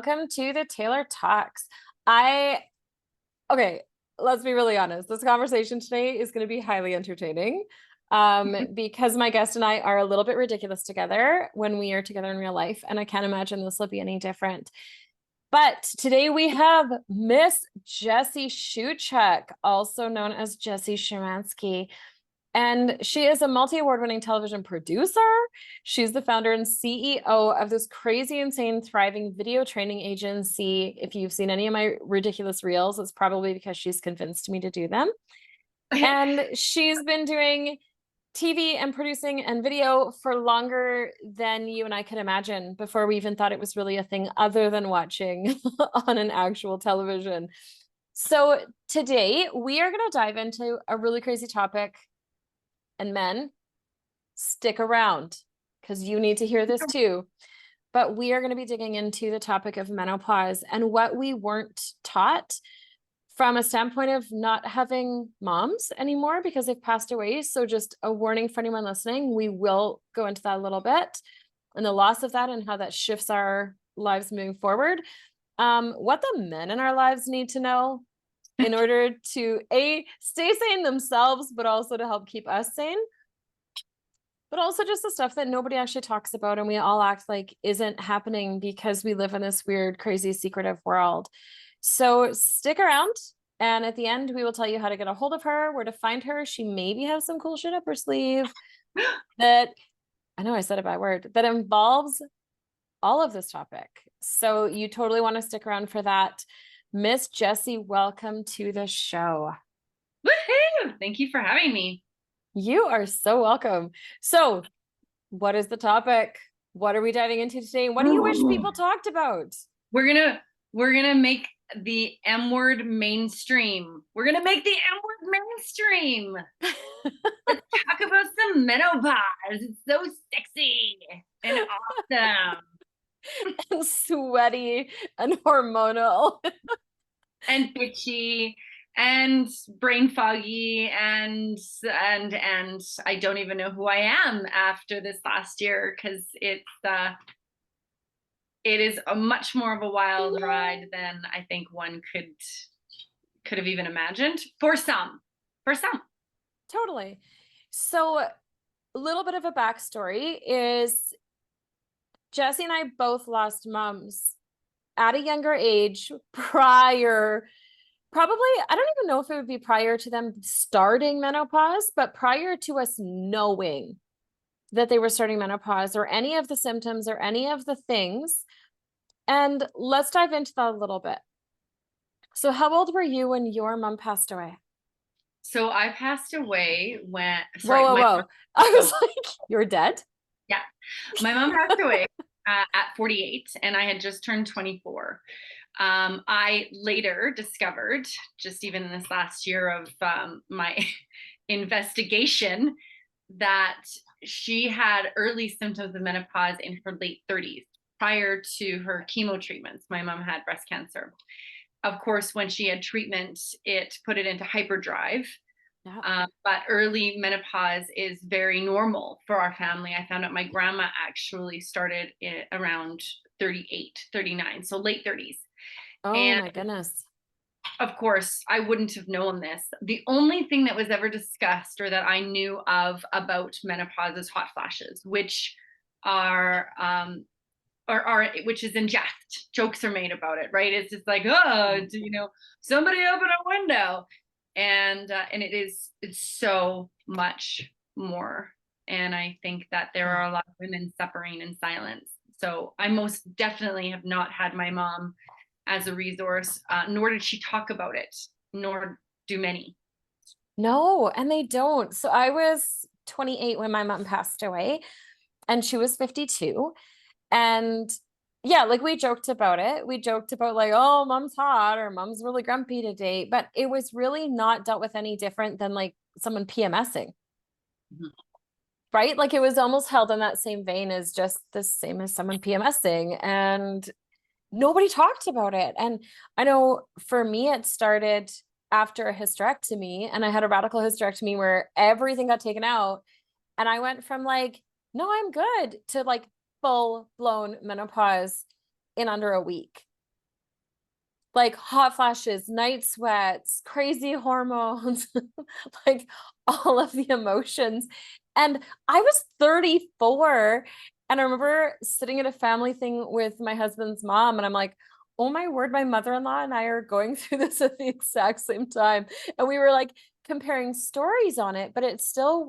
welcome to the Taylor Talks. Okay, let's be really honest. This conversation today is going to be highly entertaining because my guest and I are a little bit ridiculous together when we are together in real life, and I can't imagine this will be any different. But today we have Miss Jessie Schewchuk, also known as Jessie Szymanski. And she is a multi-award-winning television producer. She's the founder and CEO of this crazy, insane, thriving video training agency. If you've seen any of my ridiculous reels, it's probably because she's convinced me to do them. And she's been doing TV and producing and video for longer than you and I could imagine before we even thought it was really a thing other than watching on an actual television. So today we are going to dive into a really crazy topic. And men, stick around because you need to hear this too. But we are going to be digging into the topic of menopause and what we weren't taught from a standpoint of not having moms anymore because they've passed away. So just a warning for anyone listening, we will go into that a little bit and the loss of that and how that shifts our lives moving forward. What the men in our lives need to know in order to stay sane themselves, but also to help keep us sane. But also just the stuff that nobody actually talks about and we all act like isn't happening because we live in this weird, crazy, secretive world. So stick around. And at the end, we will tell you how to get a hold of her, where to find her. She maybe has some cool shit up her sleeve that, I know I said a bad word, that involves all of this topic. So you totally want to stick around for that. Miss Jessie, welcome to the show. Woohoo! Thank you for having me. You are so welcome. So what is the topic? What are we diving into today? What do you wish people talked about? We're gonna make the M word mainstream. We're gonna make the M word mainstream. Let's talk about some menopause. It's so sexy and awesome. And sweaty and hormonal. And bitchy and brain foggy and I don't even know who I am after this last year because it is a much more of a wild ride than I think one could have even imagined for some. Totally. So a little bit of a backstory is Jessie and I both lost moms at a younger age prior, probably, I don't even know if it would be prior to them starting menopause, but prior to us knowing that they were starting menopause or any of the symptoms or any of the things. And let's dive into that a little bit. So how old were you when your mom passed away? So I passed away when, whoa. I was like, you're dead? Yeah. My mom passed away at 48 and I had just turned 24. I later discovered, just even in this last year of my investigation, that she had early symptoms of menopause in her late 30s prior to her chemo treatments. My mom had breast cancer. Of course, when she had treatment, it put it into hyperdrive. Yeah. But early menopause is very normal for our family. I found out my grandma actually started around 38, 39, so late 30s. Oh, and my goodness. Of course, I wouldn't have known this. The only thing that was ever discussed or that I knew of about menopause is hot flashes, which are which is in jest. Jokes are made about it, right? It's just like, oh, somebody open a window. And it's so much more. And I think that there are a lot of women suffering in silence. So I most definitely have not had my mom as a resource, nor did she talk about it, nor do many. No, and they don't. So I was 28 when my mom passed away and she was 52. And yeah, like we joked about it. We joked about like, oh, mom's hot or mom's really grumpy today. But it was really not dealt with any different than like someone PMSing. Mm-hmm. Right? Like it was almost held in that same vein as just the same as someone PMSing. And nobody talked about it. And I know for me, it started after a hysterectomy, and I had a radical hysterectomy where everything got taken out. And I went from like, no, I'm good, to like full blown menopause in under a week. like hot flashes, night sweats, crazy hormones, like all of the emotions. And I was 34. And I remember sitting at a family thing with my husband's mom, and I'm like, oh my word, my mother-in-law and I are going through this at the exact same time. And we were like comparing stories on it, but it still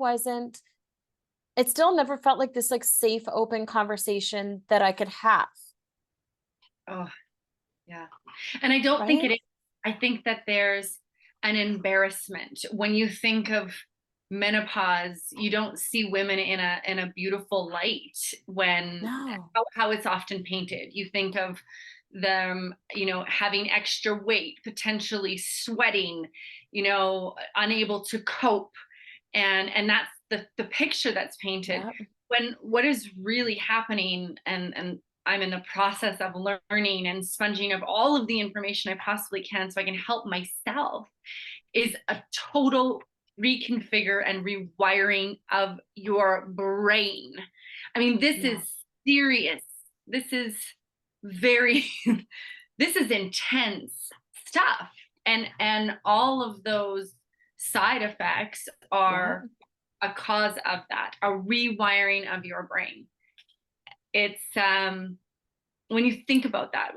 never felt like this like safe, open conversation that I could have. Oh, yeah. And I don't think Right? it is. I think that there's an embarrassment when you think of menopause. You don't see women in a beautiful light when No. how it's often painted. You think of them, having extra weight, potentially sweating, unable to cope. And that's the picture that's painted. Yeah. When what is really happening, and I'm in the process of learning and sponging of all of the information I possibly can so I can help myself, is a total reconfigure and rewiring of your brain. I mean, this is Yeah. serious. This is very, this is intense stuff. And all of those side effects Yeah. are a cause of that, a rewiring of your brain. It's when you think about that,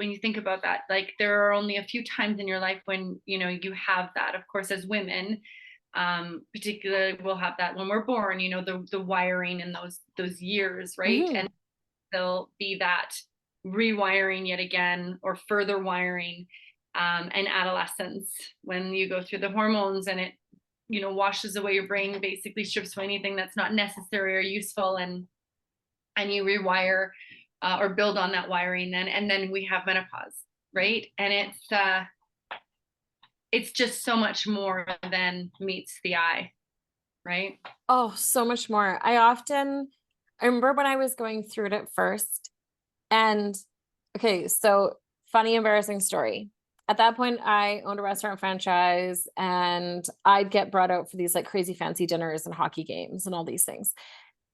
like there are only a few times in your life when you have that. Of course, as women, particularly, we'll have that when we're born. The wiring in those years, right? Hmm. And there'll be that rewiring yet again, or further wiring, and adolescence, when you go through the hormones and it washes away your brain, basically strips away anything that's not necessary or useful, and you rewire, or build on that wiring then, and then we have menopause, right? And it's just so much more than meets the eye, right? Oh, so much more. I remember when I was going through it at first, and okay, so funny, embarrassing story. At that point, I owned a restaurant franchise, and I'd get brought out for these like crazy fancy dinners and hockey games and all these things.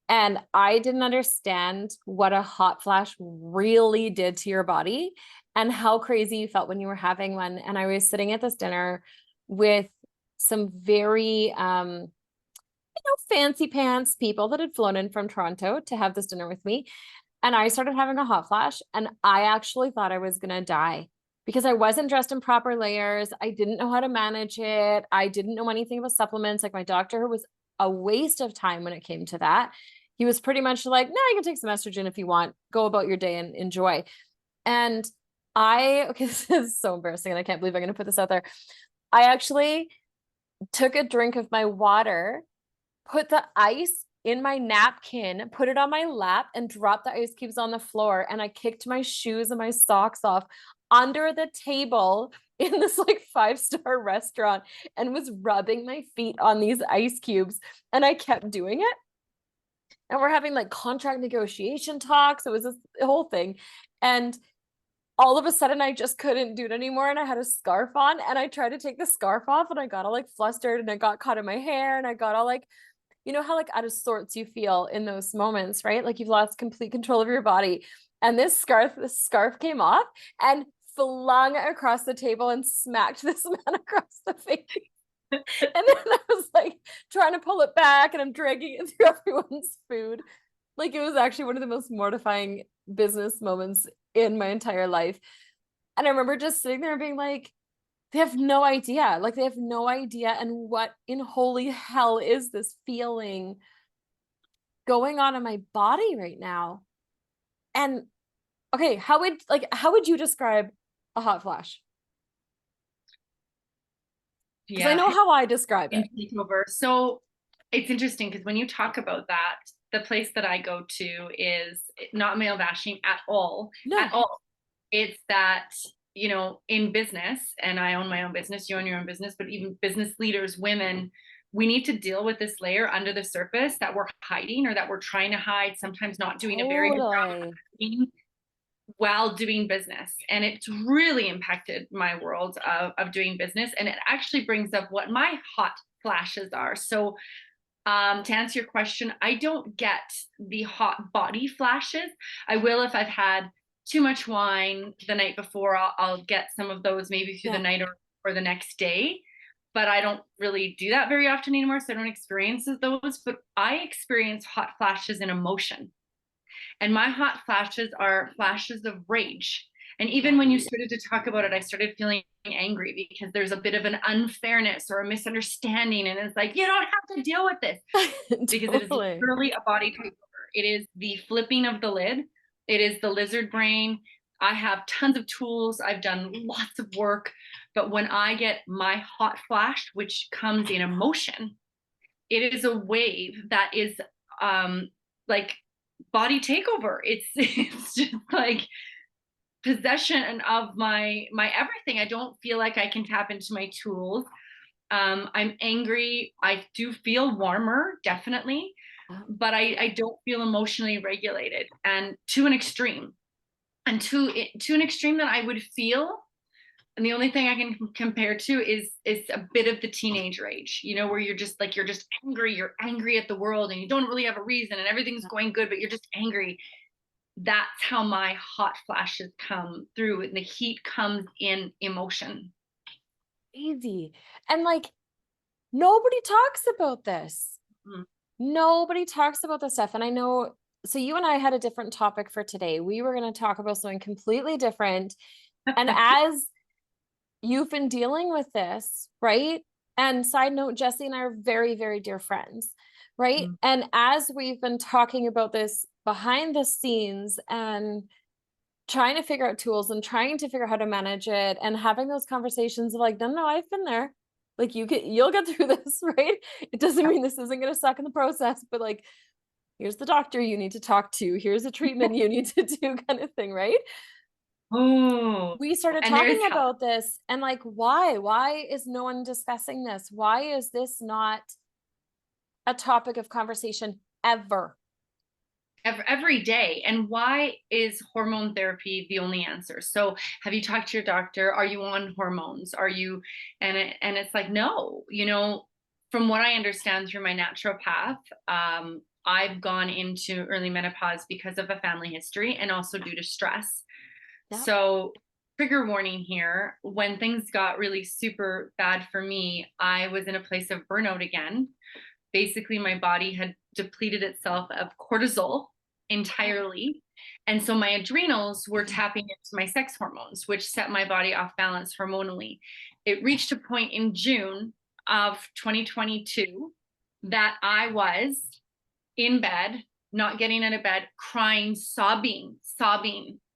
And I didn't understand what a hot flash really did to your body and how crazy you felt when you were having one. And I was sitting at this dinner with some very fancy pants people that had flown in from Toronto to have this dinner with me. And I started having a hot flash, and I actually thought I was going to die because I wasn't dressed in proper layers. I didn't know how to manage it. I didn't know anything about supplements. Like my doctor was a waste of time when it came to that. He was pretty much like, no, you can take some estrogen if you want, go about your day and enjoy. And okay, this is so embarrassing, and I can't believe I'm going to put this out there. I actually took a drink of my water, put the ice in my napkin, put it on my lap, and dropped the ice cubes on the floor. And I kicked my shoes and my socks off under the table in this like 5-star restaurant and was rubbing my feet on these ice cubes. And I kept doing it. And we're having like contract negotiation talks. It was this whole thing. And all of a sudden I just couldn't do it anymore. And I had a scarf on, and I tried to take the scarf off, and I got all like flustered, and it got caught in my hair, and I got all like, how like out of sorts you feel in those moments, right? Like you've lost complete control of your body. And this scarf came off and flung across the table and smacked this man across the face. And then I was like trying to pull it back, and I'm dragging it through everyone's food. Like it was actually one of the most mortifying business moments in my entire life. And I remember just sitting there and being like, they have no idea. Like they have no idea. And what in holy hell is this feeling going on in my body right now? And okay, how would you describe a hot flash? Because I Yeah, know how I describe it. and take over. So it's interesting because when you talk about that, the place that I go to is not male bashing at all, at No, all. It's that, in business, and I own my own business, you own your own business, but even business leaders, women, we need to deal with this layer under the surface that we're hiding, or that we're trying to hide, sometimes not doing a very good job of totally. hiding while doing business. And it's really impacted my world of doing business. And it actually brings up what my hot flashes are. So to answer your question, I don't get the hot body flashes. I will if I've had too much wine the night before, I'll get some of those maybe through the night or the next day. But I don't really do that very often anymore, so I don't experience those. But I experience hot flashes in emotion. And my hot flashes are flashes of rage. And even when you started to talk about it, I started feeling angry because there's a bit of an unfairness or a misunderstanding. And it's like, you don't have to deal with this, because it is Totally. literally a body takeover. It is the flipping of the lid. It is the lizard brain. I have tons of tools. I've done lots of work. But when I get my hot flash, which comes in emotion, it is a wave that is like body takeover. It's just like possession of my everything. I don't feel like I can tap into my tools. I'm angry. I do feel warmer, definitely, but I don't feel emotionally regulated, and to an extreme, and to an extreme that I would feel. And the only thing I can compare to is a bit of the teenage rage, you know, where you're just angry, you're angry at the world and you don't really have a reason and everything's going good, but you're just angry. That's how my hot flashes come through, and the heat comes in emotion. Easy. And like, nobody talks about this. Mm. Nobody talks about this stuff. And I know, so you and I had a different topic for today. We were going to talk about something completely different. And as you've been dealing with this, right? And side note, Jesse and I are very, very dear friends, right? Mm. And as we've been talking about this behind the scenes and trying to figure out tools and trying to figure out how to manage it and having those conversations of like, no, I've been there. Like you'll get through this, right? It doesn't mean this isn't going to suck in the process, but like, here's the doctor you need to talk to. Here's a treatment you need to do, kind of thing, right? Oh, We started and there is talking help. about this and like, why is no one discussing this? Why is this not a topic of conversation ever? Every day. And why is hormone therapy the only answer? So have you talked to your doctor? Are you on hormones? Are you, and it's like, no, you know, from what I understand through my naturopath, I've gone into early menopause because of a family history and also due to stress. Yeah. So trigger warning here, when things got really super bad for me, I was in a place of burnout again. Basically, my body had depleted itself of cortisol entirely. And so my adrenals were tapping into my sex hormones, which set my body off balance hormonally. It reached a point in June of 2022 that I was in bed, not getting out of bed, crying, sobbing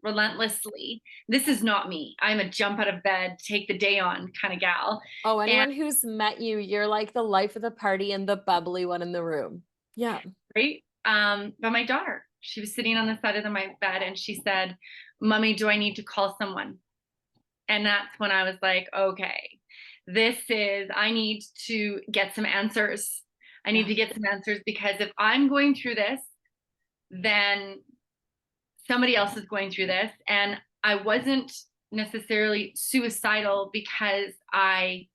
relentlessly. This is not me. I'm a jump out of bed, take the day on kind of gal. Oh, And anyone who's met you, you're like the life of the party and the bubbly one in the room. Yeah. right. But my daughter, she was sitting on the side of my bed and she said, "Mommy, do I need to call someone?" And that's when I was like, okay, I need to get some answers. I need to get some answers, because if I'm going through this, then somebody else is going through this. And I wasn't necessarily suicidal because I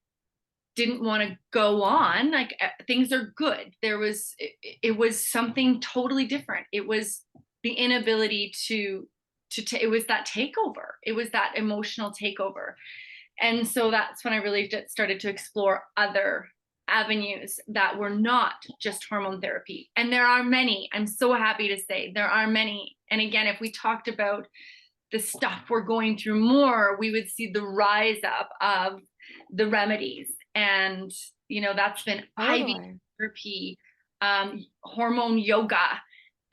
didn't want to go on. Like, things are good. It was something totally different. It was the inability it was that takeover. It was that emotional takeover. And so that's when I really started to explore other avenues that were not just hormone therapy. And there are many. I'm so happy to say there are many. And again, if we talked about the stuff we're going through more, we would see the rise up of the remedies. And, you know, that's been IV therapy, hormone yoga,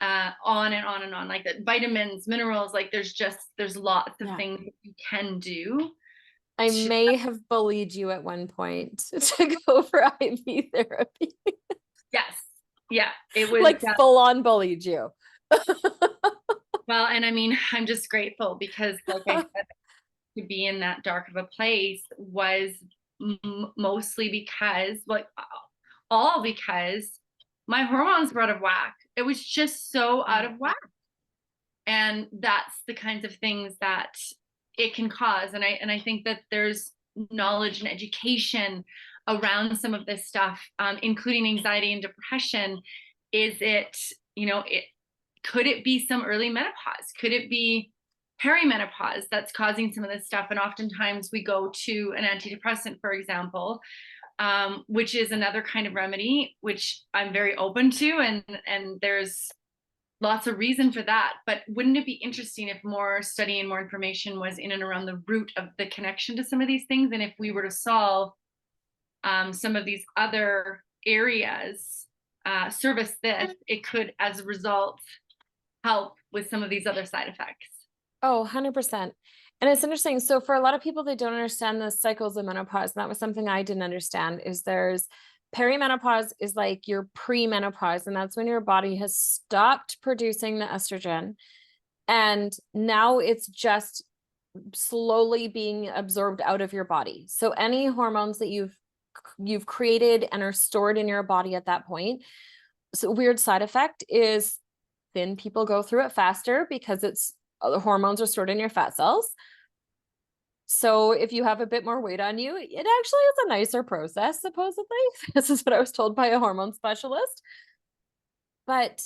on and on and on, like the vitamins, minerals, like there's lots of things that you can do. I may have bullied you at one point to go for IV therapy. Yes. Yeah. It was like full on bullied you. Well, and I mean, I'm just grateful because, like I said, to be in that dark of a place was mostly because, like, all because my hormones were out of whack. It was just so out of whack. And that's the kinds of things that it can cause. And I think that there's knowledge and education around some of this stuff, including anxiety and depression. Is it, you know, could it be some early menopause? Could it be perimenopause that's causing some of this stuff. And oftentimes we go to an antidepressant, for example, which is another kind of remedy, which I'm very open to. And there's lots of reason for that. But wouldn't it be interesting if more study and more information was in and around the root of the connection to some of these things? And if we were to solve some of these other areas, service this, it could, as a result, help with some of these other side effects. Oh, 100%. And it's interesting. So for a lot of people, they don't understand the cycles of menopause. And that was something I didn't understand, is there's perimenopause is like your pre-menopause, and that's when your body has stopped producing the estrogen. And now it's just slowly being absorbed out of your body. So any hormones that you've created and are stored in your body at that point. So weird side effect is thin people go through it faster because it's the hormones are stored in your fat cells. So if you have a bit more weight on you, it actually is a nicer process, supposedly. This is what I was told by a hormone specialist. But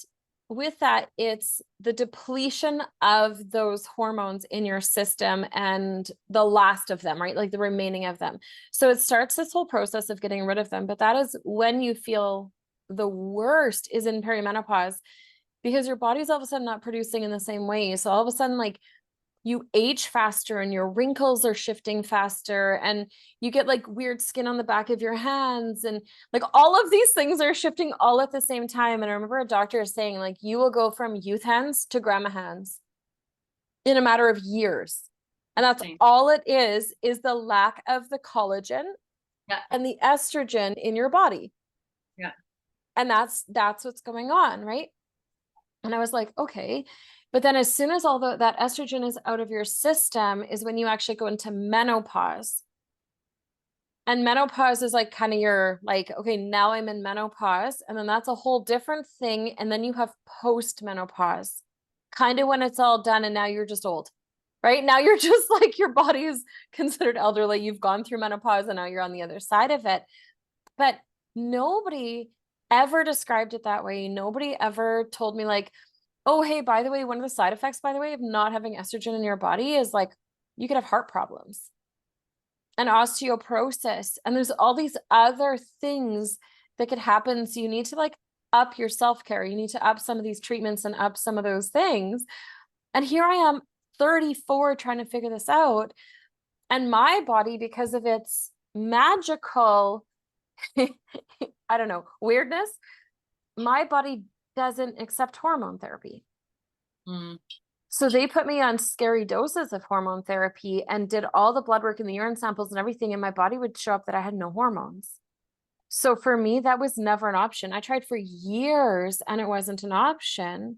with that, it's the depletion of those hormones in your system and the last of them, right? Like the remaining of them. So it starts this whole process of getting rid of them. But that is when you feel the worst, is in perimenopause, because your body's all of a sudden not producing in the same way. So all of a sudden, like, you age faster and your wrinkles are shifting faster and you get like weird skin on the back of your hands, and like all of these things are shifting all at the same time. And I remember a doctor saying, like, you will go from youth hands to grandma hands in a matter of years. And that's all it is the lack of the collagen and the estrogen in your body. Yeah. And that's what's going on, right? And I was like, okay. But then as soon as all that estrogen is out of your system is when you actually go into menopause. And menopause is like kind of your like, okay, now I'm in menopause. And then that's a whole different thing. And then you have post-menopause, kind of when it's all done and now you're just old, right? Now you're just like, your body is considered elderly. You've gone through menopause and now you're on the other side of it. But nobody ever described it that way. Nobody ever told me like, oh, hey, by the way, one of the side effects, by the way, of not having estrogen in your body is like, you could have heart problems and osteoporosis. And there's all these other things that could happen. So you need to like up your self-care. You need to up some of these treatments and up some of those things. And here I am, 34, trying to figure this out. And my body, because of its magical, I don't know, weirdness, my body doesn't accept hormone therapy. So they put me on scary doses of hormone therapy and did all the blood work and the urine samples and everything, and my body would show up that I had no hormones. So for me, that was never an option. I tried for years and it wasn't an option.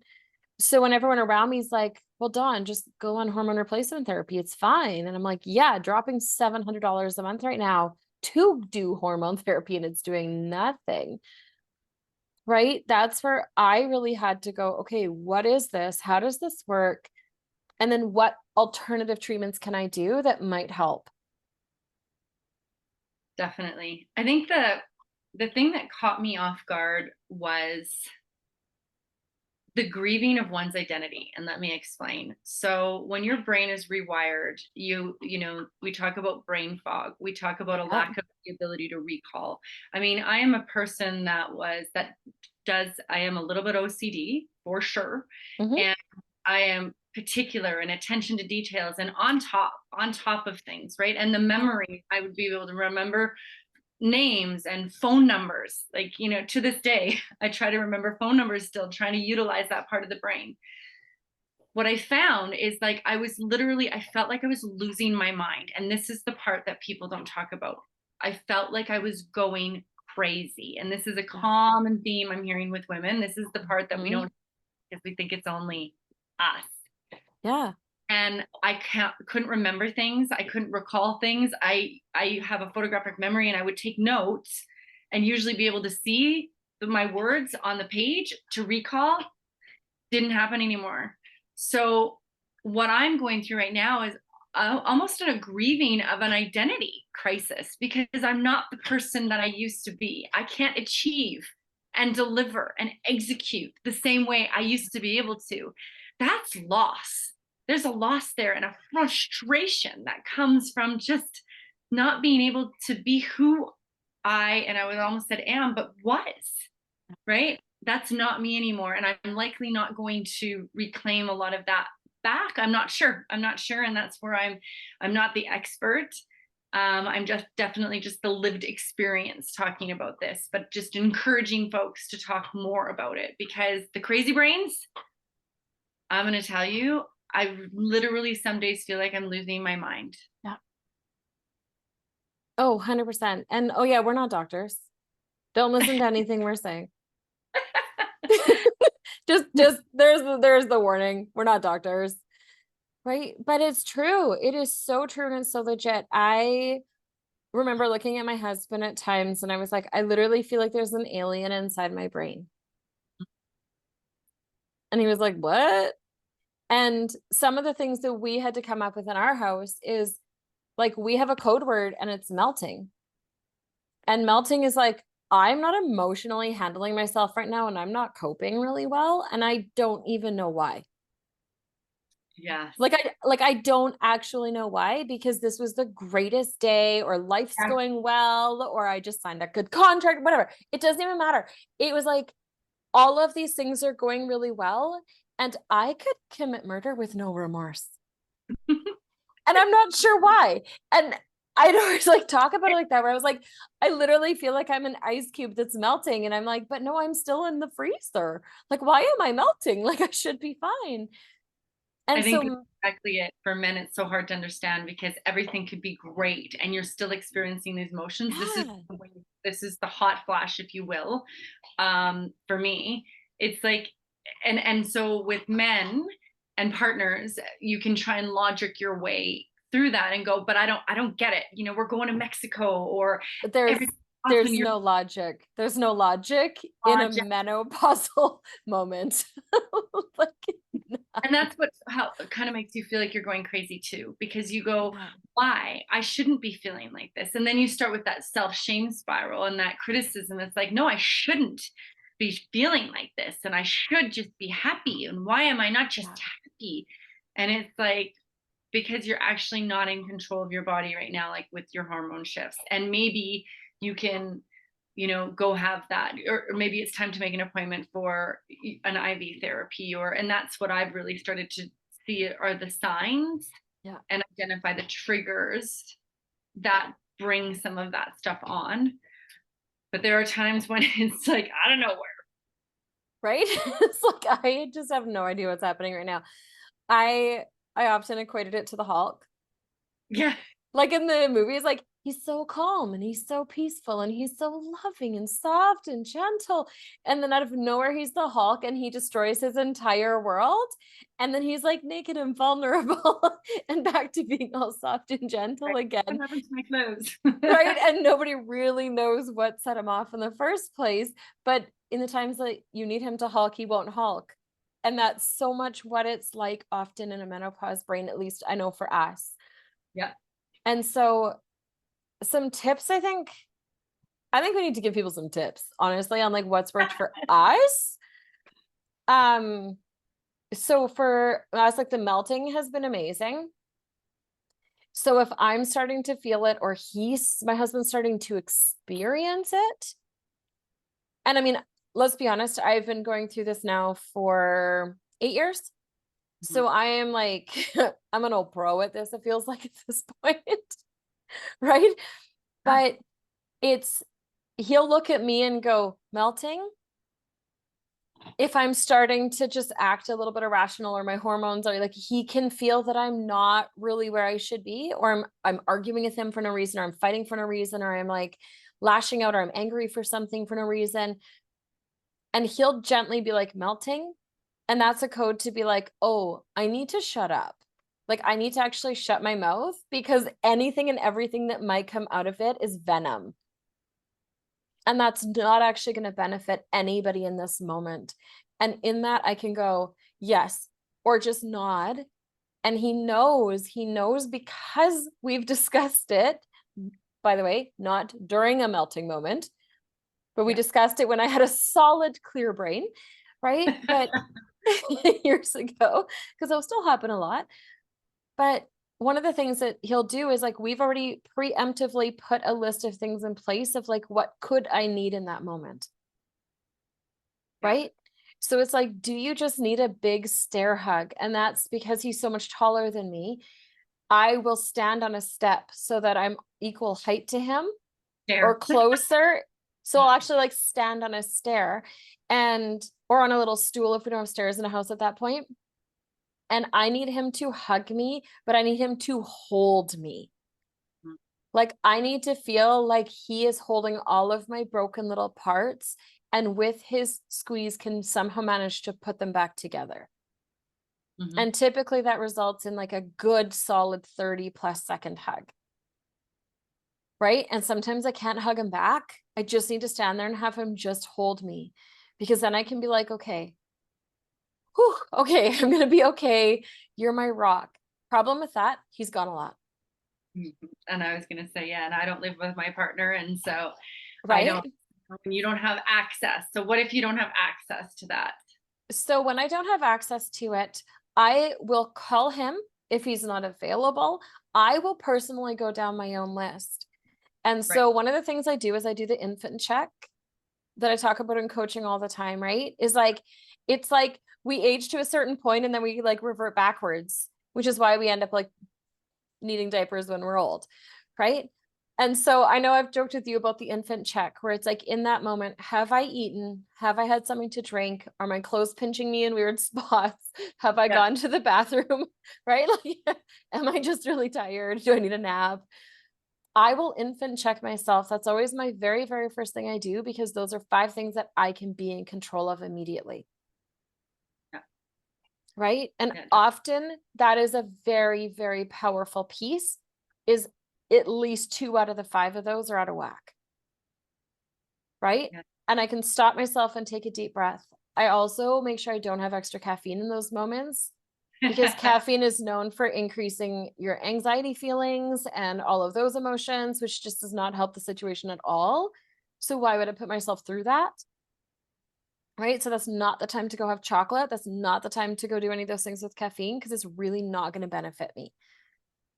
So when everyone around me is like, well, Dawn, just go on hormone replacement therapy, it's fine. And I'm like, yeah, dropping $700 a month right now to do hormone therapy and it's doing nothing. Right? That's where I really had to go, okay, what is this? How does this work? And then what alternative treatments can I do that might help? Definitely. I think the thing that caught me off guard was the grieving of one's identity. And let me explain. So when your brain is rewired, you know, we talk about brain fog. We talk about a lack of the ability to recall. I mean, I am a person that I am a little bit OCD for sure. And I am particular and attention to details and on top of things, right? And the memory, I would be able to remember names and phone numbers. Like, you know, to this day, I try to remember phone numbers still, trying to utilize that part of the brain. What I found is like, I felt like I was losing my mind. And this is the part that people don't talk about. I felt like I was going crazy. And this is a common theme I'm hearing with women. This is the part that we don't, because we think it's only us. Yeah. And I couldn't remember things. I couldn't recall things. I have a photographic memory and I would take notes and usually be able to see my words on the page to recall. Didn't happen anymore. So what I'm going through right now is almost a grieving of an identity crisis, because I'm not the person that I used to be. I can't achieve and deliver and execute the same way I used to be able to. That's loss. there's a loss there and a frustration that comes from just not being able to be who and I would almost said am, but was, right? That's not me anymore. And I'm likely not going to reclaim a lot of that back. I'm not sure. And that's where I'm not the expert. I'm just definitely just the lived experience talking about this, but just encouraging folks to talk more about it, because the crazy brains, I'm going to tell you, I literally some days feel like I'm losing my mind. Yeah. Oh, 100%. And oh yeah, we're not doctors. Don't listen to anything we're saying. just there's the warning. We're not doctors. Right? But it's true. It is so true and so legit. I remember looking at my husband at times and I was like, I literally feel like there's an alien inside my brain. And he was like, what? And some of the things that we had to come up with in our house is like, we have a code word and it's melting. And melting is like, I'm not emotionally handling myself right now and I'm not coping really well. And I don't even know why. Yes. Like I don't actually know why, because this was the greatest day, or life's going well, or I just signed a good contract, whatever. It doesn't even matter. It was like all of these things are going really well and I could commit murder with no remorse. And I'm not sure why. And I'd always like talk about it like that, where I was like, I literally feel like I'm an ice cube that's melting. And I'm like, but no, I'm still in the freezer. Like, why am I melting? Like, I should be fine. And I think so that's exactly it. For men, it's so hard to understand because everything could be great and you're still experiencing these emotions. yeah. This is the hot flash, if you will. For me, it's like, and so with men and partners, you can try and logic your way through that and go, but I don't get it. You know, we're going to Mexico, or But there's no logic. There's no logic in a menopausal moment. Like, and that's how it kind of makes you feel like you're going crazy too, because you go, why? I shouldn't be feeling like this. And then you start with that self-shame spiral and that criticism. It's like, no, I shouldn't be feeling like this. And I should just be happy. And why am I not just happy? And it's like, because you're actually not in control of your body right now, like with your hormone shifts. And maybe you can, go have that, or maybe it's time to make an appointment for an IV therapy, and that's what I've really started to see are the signs and identify the triggers that bring some of that stuff on. But there are times when it's like, I don't know where. Right? It's like, I just have no idea what's happening right now. I often equated it to the Hulk. Yeah. Like in the movies, like he's so calm and he's so peaceful and he's so loving and soft and gentle. And then out of nowhere, he's the Hulk and he destroys his entire world. And then he's like naked and vulnerable and back to being all soft and gentle again. What happened to my clothes? Right? And nobody really knows what set him off in the first place. But in the times that you need him to Hulk, he won't Hulk. And that's so much what it's like often in a menopause brain, at least I know for us. Yeah. And so some tips, I think we need to give people some tips, honestly, on like what's worked for us. So for us, like the melting has been amazing. So if I'm starting to feel it, or my husband's starting to experience it. And I mean, let's be honest, I've been going through this now for 8 years. So I am like, I'm an old pro at this, it feels like at this point. Right? But he'll look at me and go, melting. If I'm starting to just act a little bit irrational, or my hormones are like, he can feel that I'm not really where I should be, or I'm arguing with him for no reason, or I'm fighting for no reason, or I'm like lashing out, or I'm angry for something for no reason. And he'll gently be like, melting. And that's a code to be like, oh, I need to shut up. Like, I need to actually shut my mouth, because anything and everything that might come out of it is venom. And that's not actually going to benefit anybody in this moment. And in that, I can go, yes, or just nod. And he knows because we've discussed it, by the way, not during a melting moment, but we discussed it when I had a solid, clear brain, right? But years ago, because it'll still happen a lot. But one of the things that he'll do is like, we've already preemptively put a list of things in place of like, what could I need in that moment? Yeah. Right? So it's like, do you just need a big stair hug? And that's because he's so much taller than me. I will stand on a step so that I'm equal height to him or There. closer. So I'll actually like stand on a stair and or on a little stool if we don't have stairs in a house at that point. And I need him to hug me, but I need him to hold me. Mhm. Like I need to feel like he is holding all of my broken little parts and with his squeeze can somehow manage to put them back together. Mhm. And typically that results in like a good solid 30+ second hug. Right? And sometimes I can't hug him back. I just need to stand there and have him just hold me because then I can be like, okay, whew, okay, I'm gonna be okay. You're my rock. Problem with that, he's gone a lot. Mhm. And I was gonna say, yeah, and I don't live with my partner, and so I Right? don't. When you don't have access, so what if you don't have access to that? So when I don't have access to it, I will call him if he's not available. I will personally go down my own list. And Right. so one of the things I do is I do the infant check that I talk about in coaching all the time, right? Is like, it's like we age to a certain point and then we like revert backwards, which is why we end up like needing diapers when we're old, right? And so I know I've joked with you about the infant check where it's like in that moment, have I eaten? Have I had something to drink? Are my clothes pinching me in weird spots? Have I Yeah. gone to the bathroom? Right? Like, am I just really tired? Do I need a nap? I will infant check myself. That's always my very, very first thing I do because those are 5 things that I can be in control of immediately. Yeah. Right? And Yeah. often that is a very, very powerful piece is at least 2 out of the 5 of those are out of whack. Right? Yeah. And I can stop myself and take a deep breath. I also make sure I don't have extra caffeine in those moments because caffeine is known for increasing your anxiety feelings and all of those emotions, which just does not help the situation at all. So why would I put myself through that? Right? So that's not the time to go have chocolate. That's not the time to go do any of those things with caffeine because it's really not going to benefit me.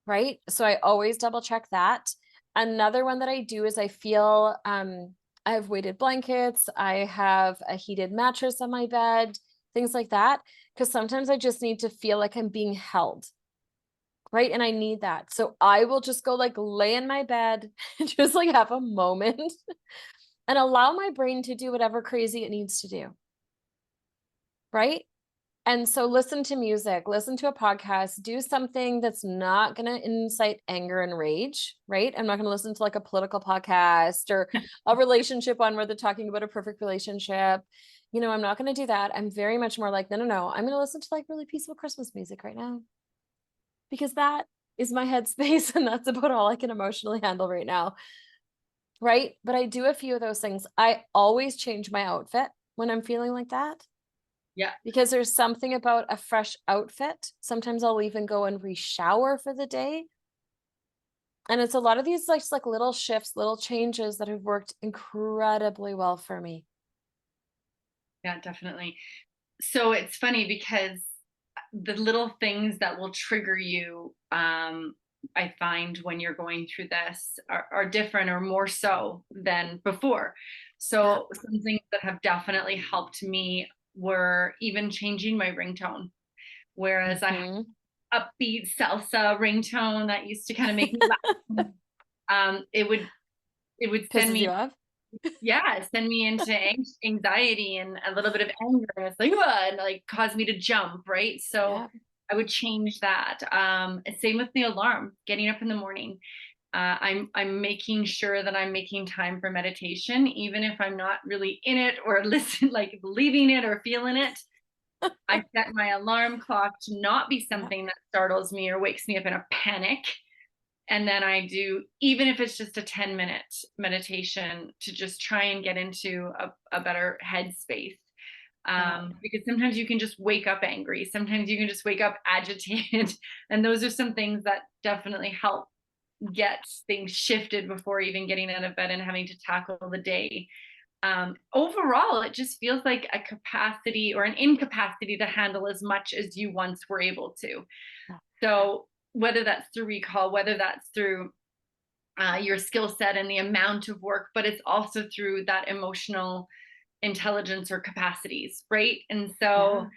Right? So I always double check that. Another one that I do is I feel I have weighted blankets, I have a heated mattress on my bed, things like that. Because sometimes I just need to feel like I'm being held. Right. And I need that. So I will just go like lay in my bed and just like have a moment and allow my brain to do whatever crazy it needs to do. Right. And so listen to music, listen to a podcast, do something that's not going to incite anger and rage, right? I'm not going to listen to like a political podcast or a relationship one where they're talking about a perfect relationship. You know, I'm not going to do that. I'm very much more like, no, no, no. I'm going to listen to like really peaceful Christmas music right now because that is my headspace and that's about all I can emotionally handle right now. Right. But I do a few of those things. I always change my outfit when I'm feeling like that. Yeah. Because there's something about a fresh outfit. Sometimes I'll even go and re-shower for the day. And it's a lot of these like, just like little shifts, little changes that have worked incredibly well for me. Yeah, definitely. So it's funny because the little things that will trigger you, I find when you're going through this are different or more so than before. Yeah. So some things that have definitely helped me were even changing my ringtone. Whereas I had Hmm. upbeat salsa ringtone that used to kind of make me laugh. It would send Pisses me, you off. yeah, send me into anxiety and a little bit of anger. And it's like, "Ugh," and like cause me to jump, right? So Yeah. I would change that. Same with the alarm, getting up in the morning. I'm making sure that I'm making time for meditation, even if I'm not really in it or listen, like believing it or feeling it. I set my alarm clock to not be Yeah. something that startles me or wakes me up in a panic. And then I do, even if it's just a 10-minute meditation to just try and get into a better headspace. Yeah. Because sometimes you can just wake up angry. Sometimes you can just wake up agitated. And those are some things that definitely help get things shifted before even getting out of bed and having to tackle the day. overall, it just feels like a capacity or an incapacity to handle as much as you once were able to. So whether that's through recall, whether that's through your skill set and the amount of work, but it's also through that emotional intelligence or capacities, right? And so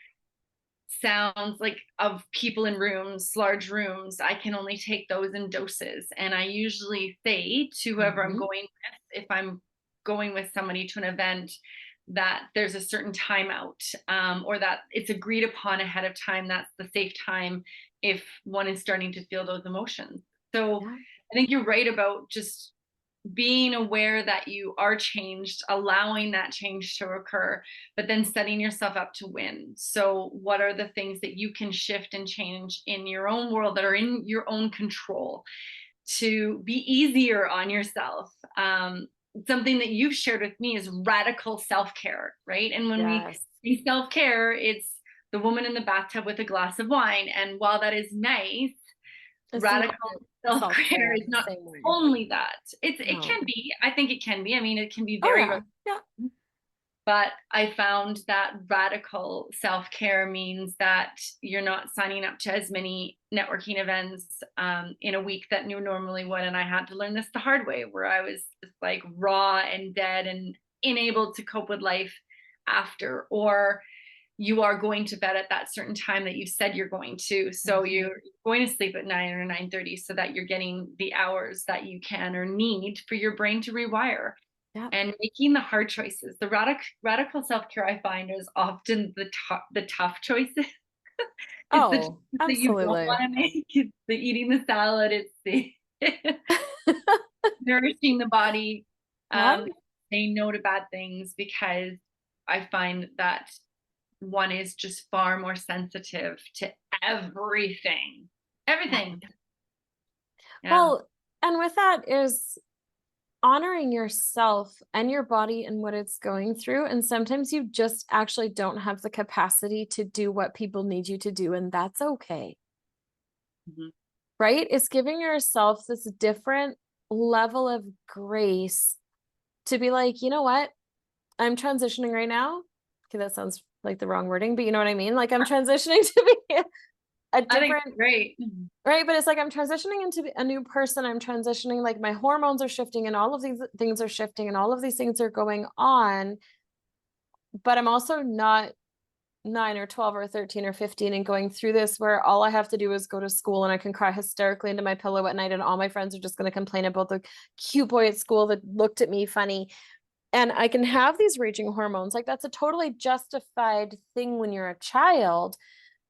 sounds like of people in rooms, large rooms, I can only take those in doses. And I usually say to whoever I'm going with, if I'm going with somebody to an event, that there's a certain timeout, or that it's agreed upon ahead of time. That's the safe time if one is starting to feel those emotions. So I think you're right about just being aware that you are changed, allowing that change to occur, but then setting yourself up to win. So, what are the things that you can shift and change in your own world that are in your own control to be easier on yourself? Something that you've shared with me is radical self care, right? And when we see self care, it's the woman in the bathtub with a glass of wine. And while that is nice, radical self-care is not only that. It can be. I think it can be. I mean, it can be very, but I found that radical self-care means that you're not signing up to as many networking events in a week that you normally would. And I had to learn this the hard way, where I was just like raw and dead and unable to cope with life after, or you are going to bed at that certain time that you said you're going to. So you're going to sleep at 9 or 9:30 so that you're getting the hours that you can or need for your brain to rewire. And making the hard choices. The radical self-care, I find, is often the tough choices. It's the choices that you don't want to make. It's the eating the salad. It's the nourishing the body, saying no to bad things, because I find that one is just far more sensitive to everything. Well, and with that is honoring yourself and your body and what it's going through. And sometimes you just actually don't have the capacity to do what people need you to do, and that's okay. Right? It's giving yourself this different level of grace to be like, you know what? I'm transitioning right now. Okay, that sounds like the wrong wording, but you know what I mean? Like, I'm transitioning to be a different, right? But it's like, I'm transitioning into a new person. I'm transitioning, like my hormones are shifting and all of these things are shifting and all of these things are going on. But I'm also not 9 or 12 or 13 or 15 and going through this where all I have to do is go to school and I can cry hysterically into my pillow at night and all my friends are just going to complain about the cute boy at school that looked at me funny. And I can have these raging hormones. Like, that's a totally justified thing when you're a child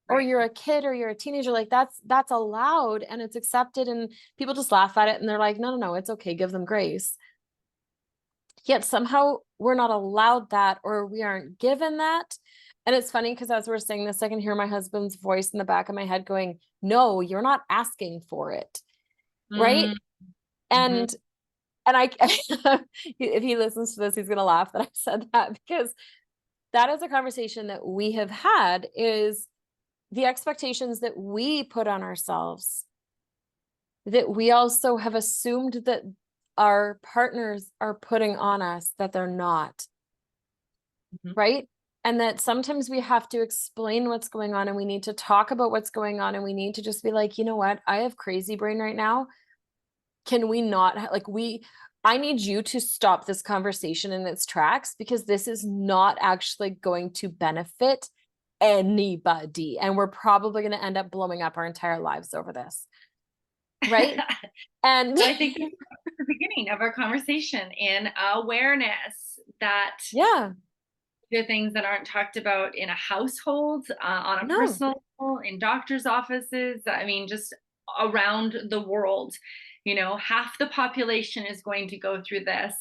or you're a kid or you're a teenager. Like, that's allowed and it's accepted, and people just laugh at it and they're like, no, it's okay. Give them grace. Yet somehow we're not allowed that, or we aren't given that. And it's funny because as we're saying this, I can hear my husband's voice in the back of my head going, no, you're not asking for it. Right. And I, if he listens to this, he's going to laugh that I said that, because that is a conversation that we have had, is the expectations that we put on ourselves, that we also have assumed that our partners are putting on us, that they're not. Right. And that sometimes we have to explain what's going on and we need to talk about what's going on. And we need to just be like, you know what? I have crazy brain right now. Can we not, I need you to stop this conversation in its tracks, because this is not actually going to benefit anybody. And we're probably going to end up blowing up our entire lives over this. Right. And I think that's the beginning of our conversation, in awareness that the things that aren't talked about in a household, on a personal level, in doctors' offices, I mean, just around the world, half the population is going to go through this.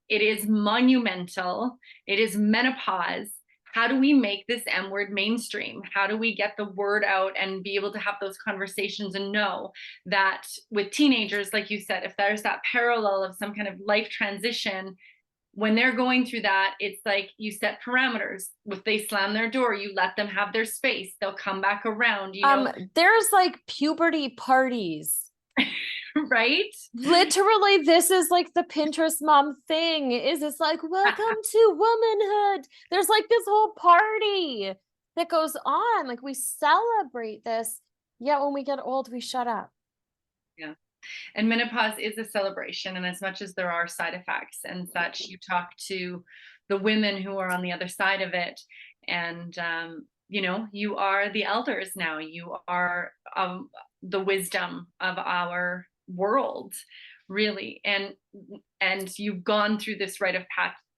It is monumental. It is menopause. How do we make this M word mainstream? How do we get the word out and be able to have those conversations and know that with teenagers, like you said, if there's that parallel of some kind of life transition, when they're going through that, it's like you set parameters. If they slam their door, you let them have their space. They'll come back around. There's like puberty parties. right? Literally, this is like the Pinterest mom thing. Is it's like, welcome to womanhood. There's like this whole party that goes on. Like we celebrate this, yet when we get old, we shut up. Yeah. And menopause is a celebration. And as much as there are side effects and such, you talk to the women who are on the other side of it. And, you are the elders now. You are the wisdom of our world, really. And you've gone through this rite of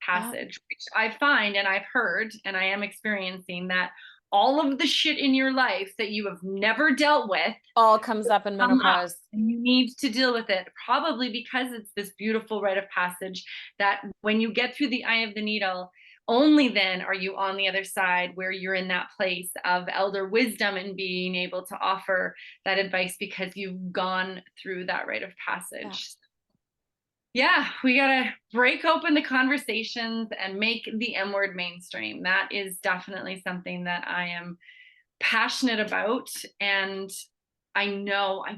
passage, which I find and I've heard and I am experiencing that all of the shit in your life that you have never dealt with All comes up in menopause. and you need to deal with it, probably because it's this beautiful rite of passage that when you get through the eye of the needle, only then are you on the other side where you're in that place of elder wisdom and being able to offer that advice because you've gone through that rite of passage. Yeah, we got to break open the conversations and make the M word mainstream. That is definitely something that I am passionate about. And I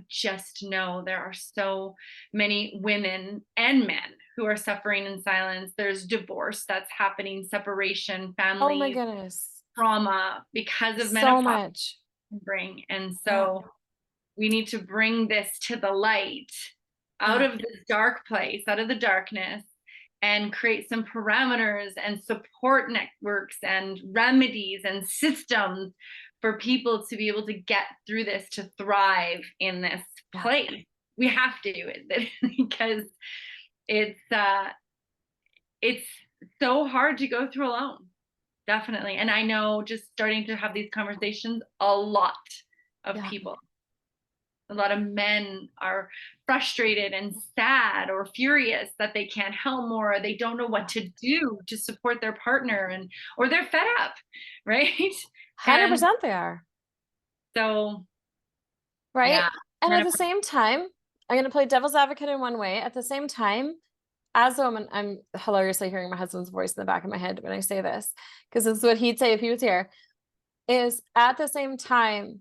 just know there are so many women and men who are suffering in silence. There's divorce that's happening, separation, Oh my family goodness. trauma because of So menopause. much. And so we need to bring this to the light, out of this dark place, out of the darkness, and create some parameters and support networks and remedies and systems for people to be able to get through this, to thrive in this place. We have to do it because it's so hard to go through alone. Definitely. And I know just starting to have these conversations, a lot of people, a lot of men are frustrated and sad or furious that they can't help more, or they don't know what to do to support their partner, or they're fed up, right? 100% they are. So, right. yeah. And at the same time, I'm going to play devil's advocate in one way. At the same time, as a woman, I'm hilariously hearing my husband's voice in the back of my head when I say this, because this is what he'd say if he was here, is at the same time,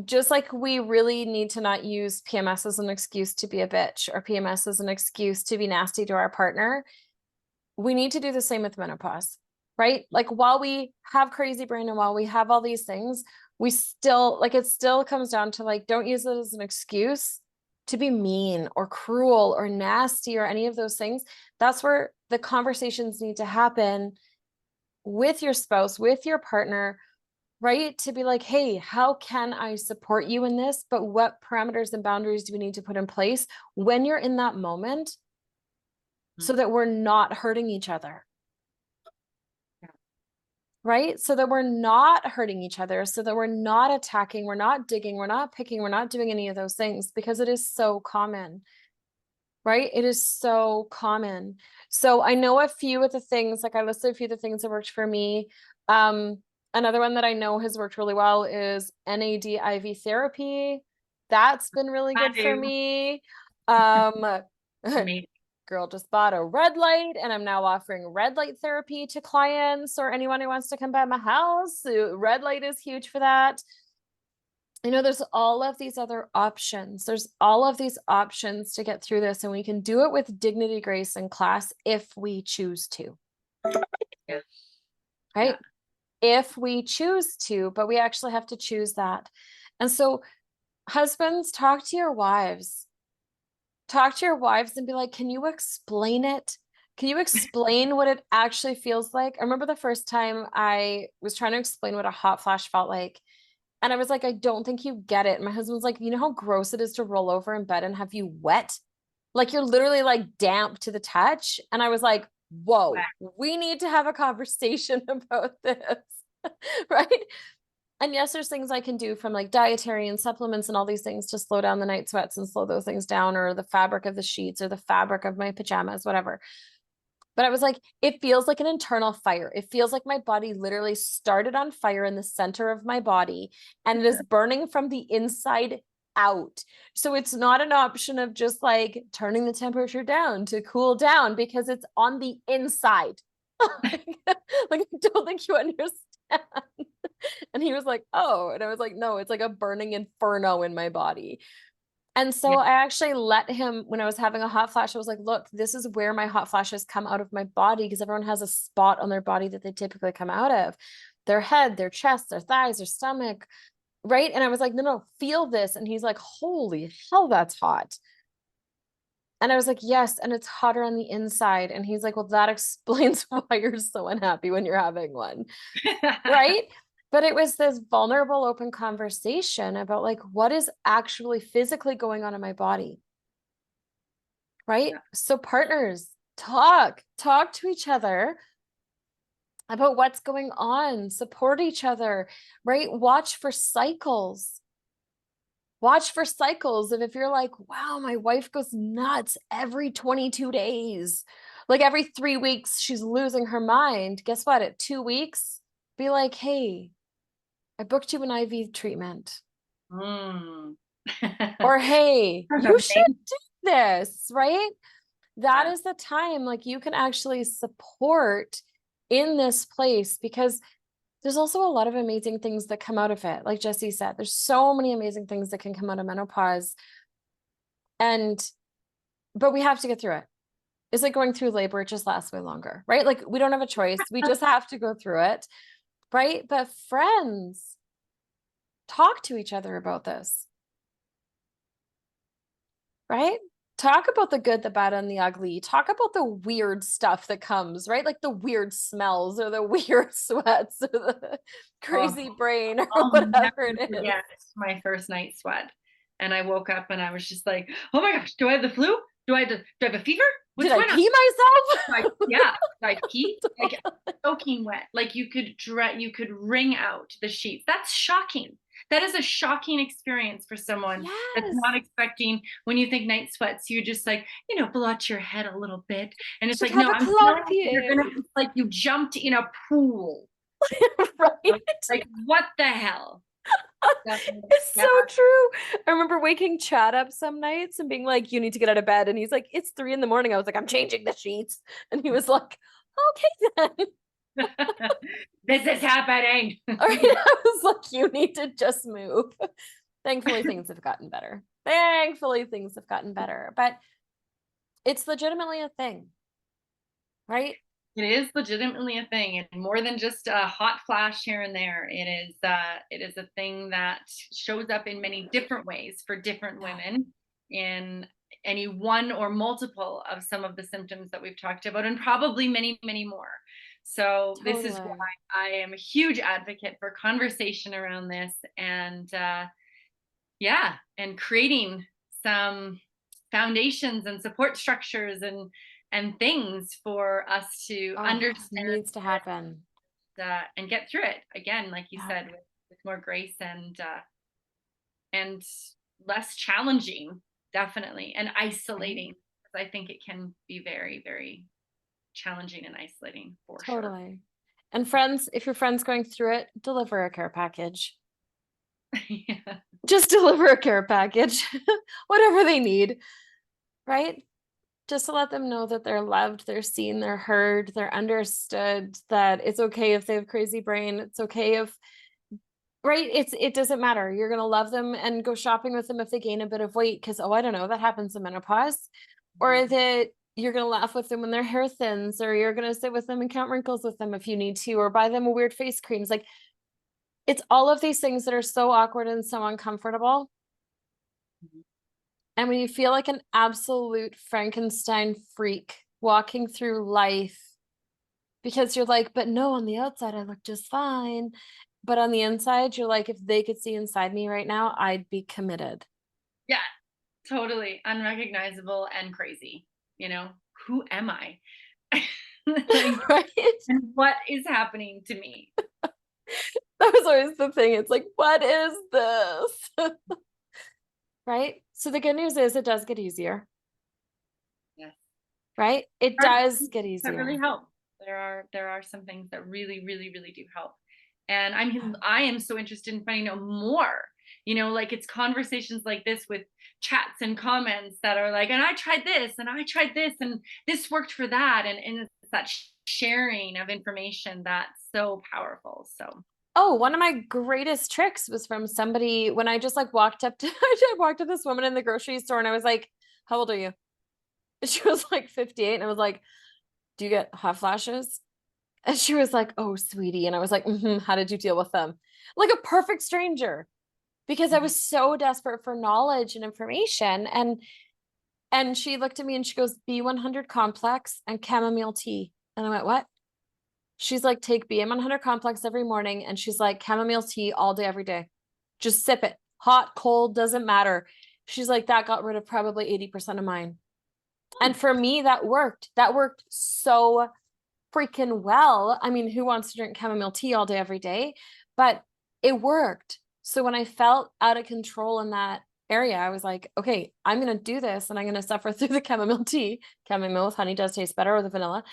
just like we really need to not use PMS as an excuse to be a bitch or PMS as an excuse to be nasty to our partner, we need to do the same with menopause, right? Like while we have crazy brain and while we have all these things, we still, like, it still comes down to like, don't use it as an excuse to be mean or cruel or nasty or any of those things. That's where the conversations need to happen with your spouse, with your partner, right? To be like, hey, how can I support you in this? But what parameters and boundaries do we need to put in place when you're in that moment so that we're not hurting each other? Right? So that we're not hurting each other, so that we're not attacking, we're not digging, we're not picking, we're not doing any of those things, because it is so common. Right? It is so common. So I know a few of the things, like I listed a few of the things that worked for me. Another one that I know has worked really well is NAD IV therapy. That's been really good for me. Girl just bought a red light and I'm now offering red light therapy to clients or anyone who wants to come by my house. So red light is huge for that. There's all of these other options. There's all of these options to get through this, and we can do it with dignity, grace, and class if we choose to. Yeah. Right? Yeah. If we choose to, but we actually have to choose that. And so, husbands, talk to your wives. Talk to your wives and be like, can you explain it? Can you explain what it actually feels like? I remember the first time I was trying to explain what a hot flash felt like. And I was like, I don't think you get it. And my husband was like, you know how gross it is to roll over in bed and have you wet? Like you're literally like damp to the touch. And I was like, whoa, we need to have a conversation about this. Right? And yes, there's things I can do from like dietary and supplements and all these things to slow down the night sweats and slow those things down, or the fabric of the sheets or the fabric of my pajamas, whatever. But I was like, it feels like an internal fire. It feels like my body literally started on fire in the center of my body and it is burning from the inside out. So it's not an option of just like turning the temperature down to cool down, because it's on the inside. like, I don't think you understand. And he was like, oh, and I was like, no, it's like a burning inferno in my body. And so Yeah. I actually let him, when I was having a hot flash, I was like, look, this is where my hot flashes come out of my body, because everyone has a spot on their body that they typically come out of, their head, their chest, their thighs, their stomach, right? And I was like, no, no, feel this. And he's like, holy hell, that's hot. And I was like, yes, and it's hotter on the inside. And he's like, well, that explains why you're so unhappy when you're having one, right? But it was this vulnerable, open conversation about like what is actually physically going on in my body, right? Yeah. So partners, talk to each other about what's going on, support each other, right? Watch for cycles of, if you're like, wow, my wife goes nuts every 22 days, like every 3 weeks she's losing her mind. Guess what? At 2 weeks, be like, hey, I booked you an IV treatment. Mm. Or hey, That's you should amazing. do this, right? That Yeah. is the time like you can actually support in this place, because there's also a lot of amazing things that come out of it. Like Jesse said, there's so many amazing things that can come out of menopause. And but we have to get through it. It's like going through labor, it just lasts way longer, right? Like we don't have a choice. We just have to go through it, right? But friends, talk to each other about this, right? Talk about the good, the bad, and the ugly. Talk about the weird stuff that comes, right? Like the weird smells or the weird sweats or the Oh, crazy brain or I'll whatever never it is. forget my first night sweat. And I woke up and I was just like, oh my gosh, do I have the flu? Do I have a fever? Did What's I going on? pee myself? Yeah, did I pee? Like soaking wet. Like you could wring out the sheets. That's shocking. That is a shocking experience for someone that's Yes. not expecting. When you think night sweats, you just like, blot your head a little bit. And it's Should like, have no, a I'm feeling like you're clumping. gonna, it's like you jumped in a pool. Right? Like, what the hell? So, It's yeah. so true. I remember waking Chad up some nights and being like, you need to get out of bed. And he's like, it's 3 a.m. I was like, I'm changing the sheets. And he was like, okay then. This is happening. All right. I was like, you need to just move. Thankfully, things have gotten better. Thankfully, things have gotten better. But it's legitimately a thing, right? It is legitimately a thing, and more than just a hot flash here and there. It is a thing that shows up in many different ways for different Yeah, women in any one or multiple of some of the symptoms that we've talked about, and probably many, many more. So this is why totally. I am a huge advocate for conversation around this, and yeah, and creating some foundations and support structures and things for us to Oh, understand needs to happen. and get through it again, like you Yeah, said, with more grace and less challenging, definitely, and right? isolating. I think it can be very, very challenging and isolating for sure. Totally. And friends, if your friend's going through it, deliver a care package. Yeah. Just deliver a care package, whatever they need, right? Just to let them know that they're loved, they're seen, they're heard, they're understood, that it's okay if they have crazy brain. It's okay if, right? It doesn't matter. You're gonna love them and go shopping with them if they gain a bit of weight, because oh, I don't know, that happens in menopause. Or Mhm. that you're gonna laugh with them when their hair thins, or you're gonna sit with them and count wrinkles with them if you need to, or buy them a weird face creams. Like it's all of these things that are so awkward and so uncomfortable. And when you feel like an absolute Frankenstein freak walking through life, because you're like, but no, on the outside, I look just fine. But on the inside, you're like, if they could see inside me right now, I'd be committed. Yeah, totally unrecognizable and crazy. Who am I? Like, Right? and what is happening to me? That was always the thing. It's like, what is this? Right? So the good news is it does get easier, Yes. right? It Are does things get that really easier. help. There are some things that really, really, really do help. And I am so interested in finding out more. Like it's conversations like this with chats and comments that are like, and I tried this and I tried this and this worked for that. And it's that sharing of information that's so powerful. So Oh, one of my greatest tricks was from somebody when I just like walked up to I walked to this woman in the grocery store and I was like, "How old are you?" And she was like 58 and I was like, "Do you get hot flashes?" And she was like, "Oh, sweetie." And I was like, "How did you deal with them?" Like a perfect stranger because I Mhm. was so desperate for knowledge and information. And she looked at me and she goes, "B100 complex and chamomile tea." And I went, "What?" She's like, "Take BM100 complex every morning." And she's like, "Chamomile tea all day, every day. Just sip it. Hot, cold, doesn't matter." She's like, "That got rid of probably 80% of mine." And for me, that worked. That worked so freaking well. I mean, who wants to drink chamomile tea all day, every day? But it worked. So when I felt out of control in that area, I was like, okay, I'm going to do this and I'm going to suffer through the chamomile tea. Chamomile with honey does taste better with vanilla.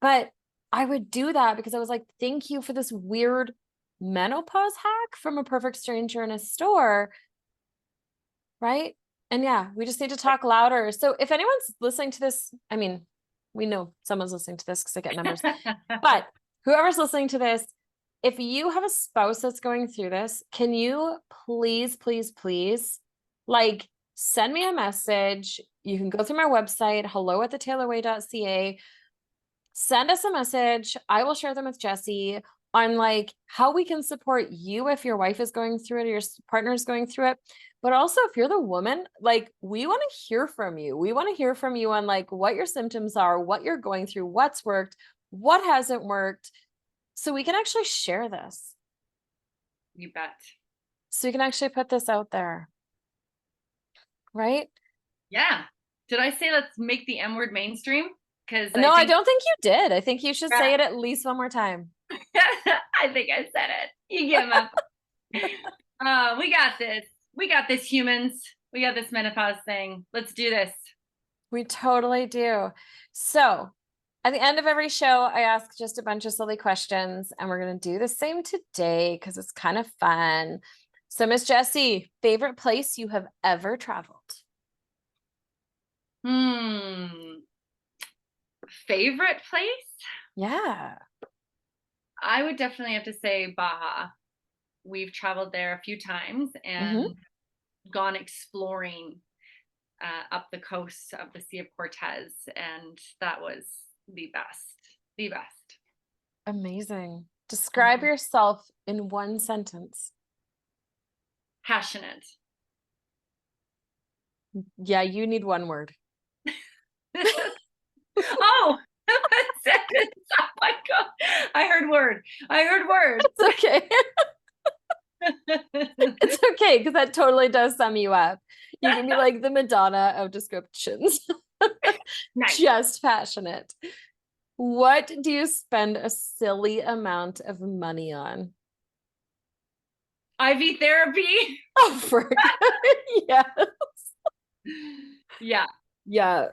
But I would do that because I was like, thank you for this weird menopause hack from a perfect stranger in a store. Right. And yeah, we just need to talk louder. So if anyone's listening to this, I mean, we know someone's listening to this because I get numbers, but whoever's listening to this, if you have a spouse that's going through this, can you please, please, please, like send me a message? You can go through my website, hello@thetaylorway.ca. Send us a message. I will share them with Jesse on like how we can support you if your wife is going through it or your partner is going through it. But also if you're the woman, like we want to hear from you. We want to hear from you on like what your symptoms are, what you're going through, what's worked, what hasn't worked, so we can actually share this. You bet. So we can actually put this out there. Right? Yeah. Did I say let's make the M word mainstream? Because I No, I think don't think you did. I think you should say it at least one more time. I think I said it. You get my we got this. We got this, humans. We got this menopause thing. Let's do this. We totally do. So at the end of every show, I ask just a bunch of silly questions, and we're going to do the same today because it's kind of fun. So, Miss Jessie, favorite place you have ever traveled? Favorite place? Yeah. I would definitely have to say Baja. We've traveled there a few times Hmm. and gone exploring up the coast of the Sea of Cortez, and that was the best. The best. Amazing. Describe Mhm. yourself in one sentence. Passionate. Yeah, you need one word. Oh, sentence. Oh my God. I heard word. I heard word. It's okay. It's okay because that totally does sum you up. You can be like the Madonna of descriptions. Nice. Just passionate. What do you spend a silly amount of money on? IV therapy. Oh, frick. Yeah. Yeah. Yeah.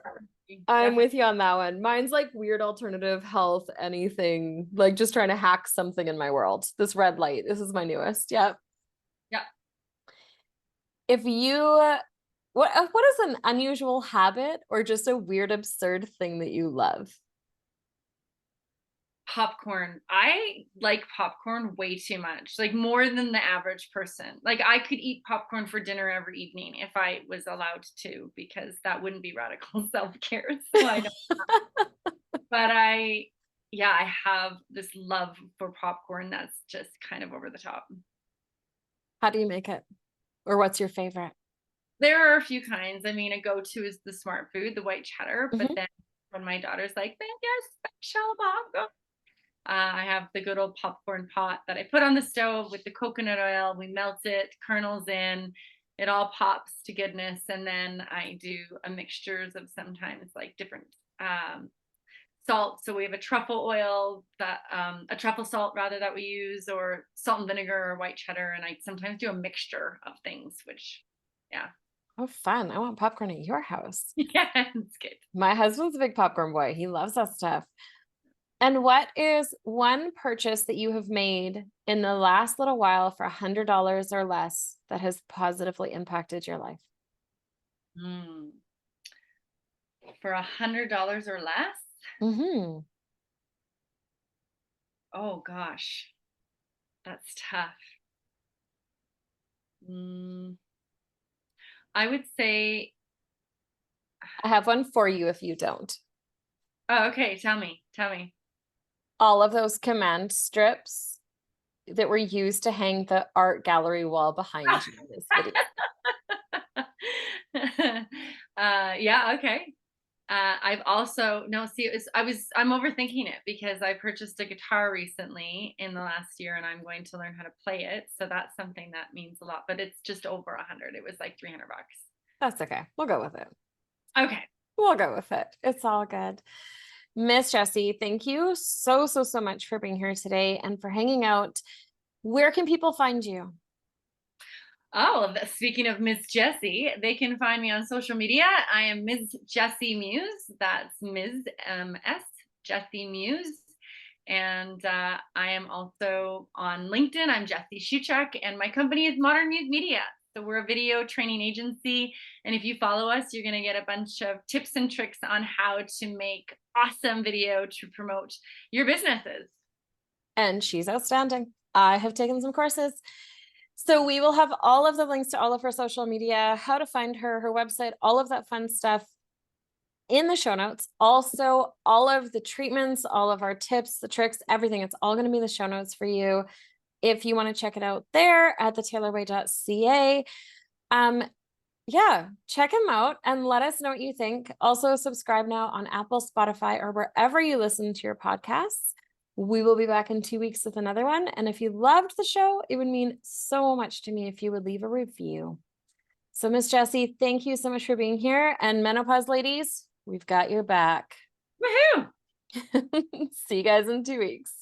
I'm Definitely. with you on that one. Mine's like weird alternative health, anything, like just trying to hack something in my world. This red light. This is my newest. Yep. Yeah. If you what is an unusual habit or just a weird absurd thing that you love? Popcorn. I like popcorn way too much, like more than the average person. Like I could eat popcorn for dinner every evening if I was allowed to, because that wouldn't be radical self-care. So I know. But yeah, I have this love for popcorn that's just kind of over the top. How do you make it? Or what's your favorite? There are a few kinds. I mean, a go-to is the smart food, the white cheddar. But Mhm. then when my daughter's like, "Then yes, special popcorn," I have the good old popcorn pot that I put on the stove with the coconut oil. We melt it, kernels in, it all pops to goodness. And then I do a mixtures of sometimes like different salt. So we have a truffle oil that a truffle salt rather that we use, or salt and vinegar or white cheddar. And I sometimes do a mixture of things, which yeah. Oh, fun. I want popcorn at your house. Yeah, it's good. My husband's a big popcorn boy. He loves that stuff. And what is one purchase that you have made in the last little while for $100 or less that has positively impacted your life? Mm. For $100 or less? Hmm. Oh gosh. That's tough. I would say, I have one for you if you don't. oh, okay. Tell me. All of those command strips that were used to hang the art gallery wall behind you in this video. Yeah. Okay. I've also, no, see, I'm overthinking it because I purchased a guitar recently in the last year and I'm going to learn how to play it. So that's something that means a lot, but it's just over 100. It was like $300. That's okay. We'll go with it. Okay. We'll go with it. It's all good. Miss Jessie, thank you so much for being here today and for hanging out. Where can people find you? Oh, speaking of Miss Jessie, they can find me on social media. I am Ms. Jessie Muse. That's Ms. M.S. Jessie Muse. And I am also on LinkedIn. I'm Jessie Schewchuk, and my company is Modern Muse Media. So we're a video training agency. And if you follow us, you're going to get a bunch of tips and tricks on how to make awesome video to promote your businesses. And she's outstanding. I have taken some courses. So we will have all of the links to all of her social media, how to find her, her website, all of that fun stuff in the show notes. Also, all of the treatments, all of our tips, the tricks, everything, it's all going to be in the show notes for you if you want to check it out there at thetaylorway.ca. Yeah, check them out and let us know what you think. Also, subscribe now on Apple, Spotify, or wherever you listen to your podcasts. We will be back in 2 weeks with another one. And if you loved the show, it would mean so much to me if you would leave a review. So, Miss Jessie, thank you so much for being here. And menopause ladies, we've got your back. Woohoo! See you guys in 2 weeks.